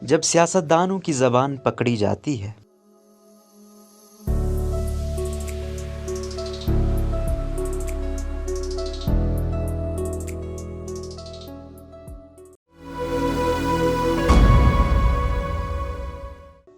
جب سیاستدانوں کی زبان پکڑی جاتی ہے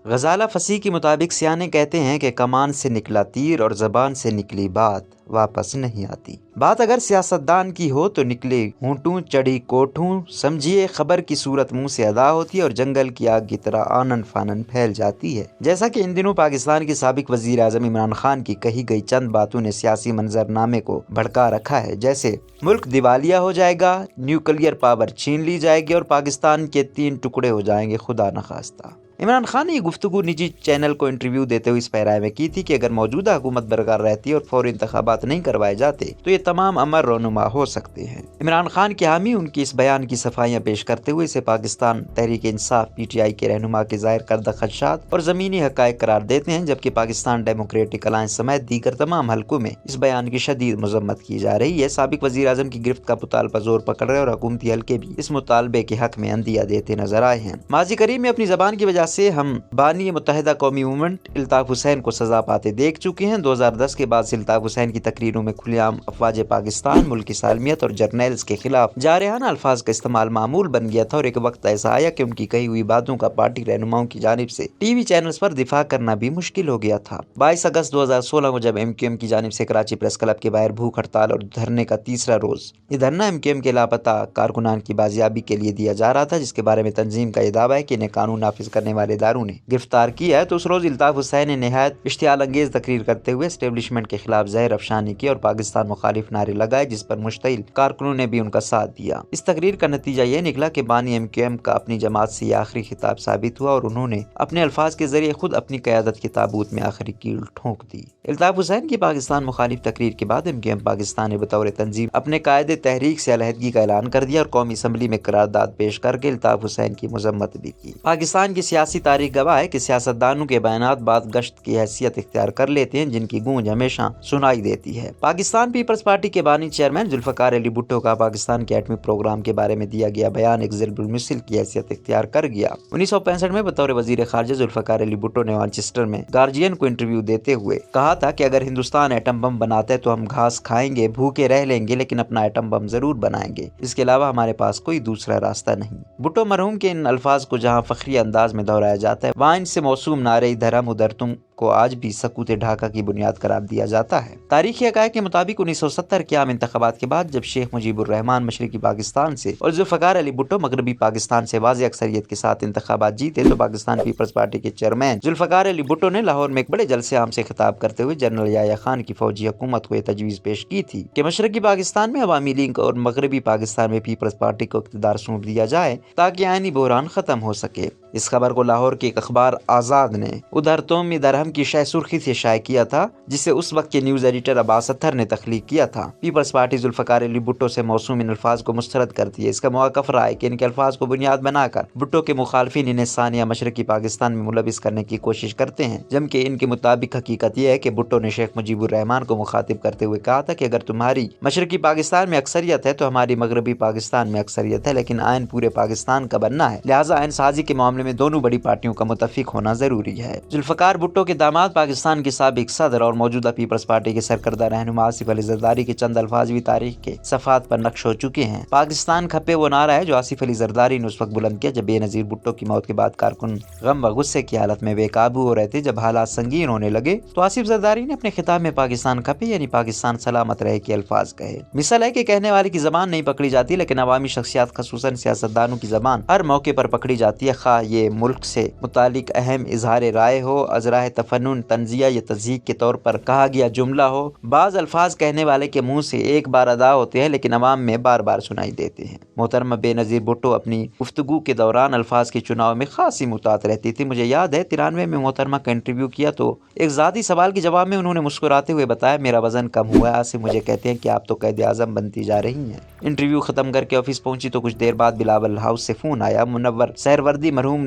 غزالہ فصیح کے مطابق سیانے کہتے ہیں کہ کمان سے نکلا تیر اور زبان سے نکلی بات واپس نہیں آتی۔ بات اگر سیاستدان کی ہو تو نکلے ہونٹوں چڑھی کوٹھوں، سمجھیے خبر کی صورت منہ سے ادا ہوتی ہے اور جنگل کی آگ کی طرح آنن فانن پھیل جاتی ہے۔ جیسا کہ ان دنوں پاکستان کے سابق وزیر اعظم عمران خان کی کہی گئی چند باتوں نے سیاسی منظر نامے کو بھڑکا رکھا ہے، جیسے ملک دیوالیہ ہو جائے گا، نیوکلیئر پاور چھین لی جائے گی اور پاکستان کے 3 ٹکڑے ہو جائیں گے خدا نخواستہ۔ عمران خان نے یہ گفتگو نجی چینل کو انٹرویو دیتے ہوئے اس پیرائے میں کی تھی کہ اگر موجودہ حکومت برقرار رہتی اور فوری انتخابات نہیں کروائے جاتے تو یہ تمام امر رونما ہو سکتے ہیں۔ عمران خان کے حامی ان کی اس بیان کی صفائیاں پیش کرتے ہوئے اسے پاکستان تحریک انصاف PTI کے رہنما کے ظاہر کردہ خدشات اور زمینی حقائق قرار دیتے ہیں، جبکہ پاکستان ڈیموکریٹک الائنس سمیت دیگر تمام حلقوں میں اس بیان کی شدید مذمت کی جا رہی ہے۔ سابق وزیر اعظم کی گرفت کا مطالبہ زور پکڑ رہے اور حکومتی حلقے بھی اس مطالبے کے حق میں عندیہ دیتے نظر آئے ہیں۔ ماضی قریب میں اپنی زبان کی وجہ سے ہم بانی متحدہ قومی موومنٹ الطاف حسین کو سزا پاتے دیکھ چکے ہیں۔ 2010 کے بعد سے الطاف حسین کی تقریروں میں کھلے عام افواج پاکستان، ملک کی سالمیت اور جرنیلز کے خلاف جارحانہ الفاظ کا استعمال معمول بن گیا تھا اور ایک وقت ایسا آیا کہ ان کی کہی ہوئی باتوں کا پارٹی رہنماؤں کی جانب سے ٹی وی چینلز پر دفاع کرنا بھی مشکل ہو گیا تھا۔ 22 اگست 2016 کو جب MQM کی جانب سے کراچی پریس کلب کے باہر بھوک ہڑتال اور دھرنے کا تیسرا روز یہ دھرنا MQM کے لاپتہ کارکنان کی بازیابی کے لیے دیا جا رہا تھا، جس کے بارے میں تنظیم کا یہ دعویٰ ہے کہ انہیں قانون نافذ کرنے والے اداروں نے گرفتار کیا ہے، تو اس روز الطاف حسین نے نہایت اشتعال انگیز تقریر کرتے ہوئے اسٹیبلشمنٹ کے خلاف زہر افشانی کی اور پاکستان مخالف نعرے لگائے، جس پر مشتعل کارکنوں نے بھی ان کا ساتھ دیا۔ اس تقریر کا نتیجہ یہ نکلا کہ بانی MQM کا اپنی جماعت سے یہ آخری خطاب ثابت ہوا اور انہوں نے اپنے الفاظ کے ذریعے خود اپنی قیادت کے تابوت میں آخری کیل ٹھونک دی۔ الطاف حسین کی پاکستان مخالف تقریر کے بعد MQM پاکستان نے بطور تنظیم اپنے قائد تحریک سے علیحدگی کا اعلان کر دیا اور قومی اسمبلی میں قرارداد پیش کر کے الطاف حسین کی مذمت بھی کی۔ پاکستان کی سیاسی تاریخ گواہ ہے کہ سیاستدانوں کے بیانات بعد گشت کی حیثیت اختیار کر لیتے ہیں، جن کی گونج ہمیشہ سنائی دیتی ہے۔ پاکستان پیپلز پارٹی کے بانی چیئرمین ذوالفقار علی بھٹو کا پاکستان کے ایٹمی پروگرام کے بارے میں دیا گیا بیان ایک ضرب المثل کی حیثیت اختیار کر گیا۔ 1965 میں بطور وزیر خارجہ ذوالفقار علی بھٹو نے مانچسٹر میں گارجین کو انٹرویو دیتے ہوئے کہا تھا کہ اگر ہندوستان ایٹم بم بناتا ہے تو ہم گھاس کھائیں گے، بھوکے رہ لیں گے، لیکن اپنا ایٹم بم ضرور بنائیں گے، اس کے علاوہ ہمارے پاس کوئی دوسرا راستہ نہیں۔ بھٹو مرحوم کے ان الفاظ کو جہاں فخری انداز میں دہرایا جاتا ہے، وہاں ان سے موسوم نعرے ادھر ہم ادھر تم کو آج بھی سکوت ڈھاکہ کی بنیاد قرار دیا جاتا ہے۔ تاریخی حقائق کے مطابق 1970 کے عام انتخابات کے بعد جب شیخ مجیب الرحمان مشرقی پاکستان سے اور ذوالفقار علی بھٹو مغربی پاکستان سے واضح اکثریت کے ساتھ انتخابات جیتے تو پاکستان پیپلز پارٹی کے چیئرمین ذوالفقار علی بھٹو نے لاہور میں ایک بڑے جلسے عام سے خطاب کرتے ہوئے جنرل یحییٰ خان کی فوجی حکومت کو یہ تجویز پیش کی تھی کہ مشرقی پاکستان میں عوامی لیگ اور مغربی پاکستان میں پیپلز پارٹی کو اقتدار سونپ دیا جائے تاکہ آئینی بحران ختم ہو سکے۔ اس خبر کو لاہور کے ایک اخبار آزاد نے ادھر تم ادھر ہم کی شہ سرخی سے شائع کیا تھا، جسے اس وقت کے نیوز ایڈیٹر عباس اطہر نے تخلیق کیا تھا۔ پیپلز پارٹی ذوالفقار علی بھٹو سے موسوم ان الفاظ کو مسترد کرتی ہے۔ اس کا موقف رہا ہے کہ ان کے الفاظ کو بنیاد بنا کر بھٹو کے مخالفین انہیں ثانیہ مشرقی پاکستان میں ملوث کرنے کی کوشش کرتے ہیں، جبکہ ان کے مطابق حقیقت یہ ہے کہ بھٹو نے شیخ مجیب الرحمان کو مخاطب کرتے ہوئے کہا تھا کہ اگر تمہاری مشرقی پاکستان میں اکثریت ہے تو ہماری مغربی پاکستان میں اکثریت ہے، لیکن آئین پورے پاکستان کا بننا ہے، لہٰذا آئین سازی کے معاملے میں دونوں بڑی پارٹیوں کا متفق ہونا ضروری ہے۔ ذوالفقار بھٹو کے داماد پاکستان کے سابق صدر اور موجودہ پیپلز پارٹی کے سرکردہ رہنما آصف علی زرداری کے چند الفاظ بھی تاریخ کے صفحات پر نقش ہو چکے ہیں۔ پاکستان کھپے وہ نعرہ ہے جو آصف علی زرداری نے اس وقت بلند کیا جب بے نظیر بھٹو کی موت کے بعد کارکن غم و غصے کی حالت میں بے قابو ہو رہے تھے۔ جب حالات سنگین ہونے لگے تو آصف زرداری نے اپنے خطاب میں پاکستان کھپے یعنی پاکستان سلامت رہے کے الفاظ کہے۔ مثال ہے کہ کہنے والے کی زبان نہیں پکڑی جاتی، لیکن عوامی شخصیات خصوصاً سیاستدانوں کی زبان ہر موقع پر پکڑی جاتی ہے، خواہ یہ ملک سے متعلق اہم اظہار رائے ہو، از راہ تفنن، تنزیہ یا تضحیک کے طور پر کہا گیا جملہ ہو۔ بعض الفاظ کہنے والے کے منہ سے ایک بار ادا ہوتے ہیں لیکن عوام میں بار بار سنائی دیتے ہیں۔ محترمہ بے نظیر بھٹو اپنی گفتگو کے دوران الفاظ کے چناؤ میں خاصی محتاط رہتی تھی۔ مجھے یاد ہے 93 میں محترمہ کا انٹرویو کیا تو ایک ذاتی سوال کے جواب میں انہوں نے مسکراتے ہوئے بتایا میرا وزن کم ہوا ہے، آصف مجھے کہتے ہیں کہ آپ تو قائد اعظم بنتی جا رہی ہیں۔ انٹرویو ختم کر کے آفس پہنچی تو کچھ دیر بعد بلاول ہاؤس سے فون آیا۔ منور سہروردی مرحوم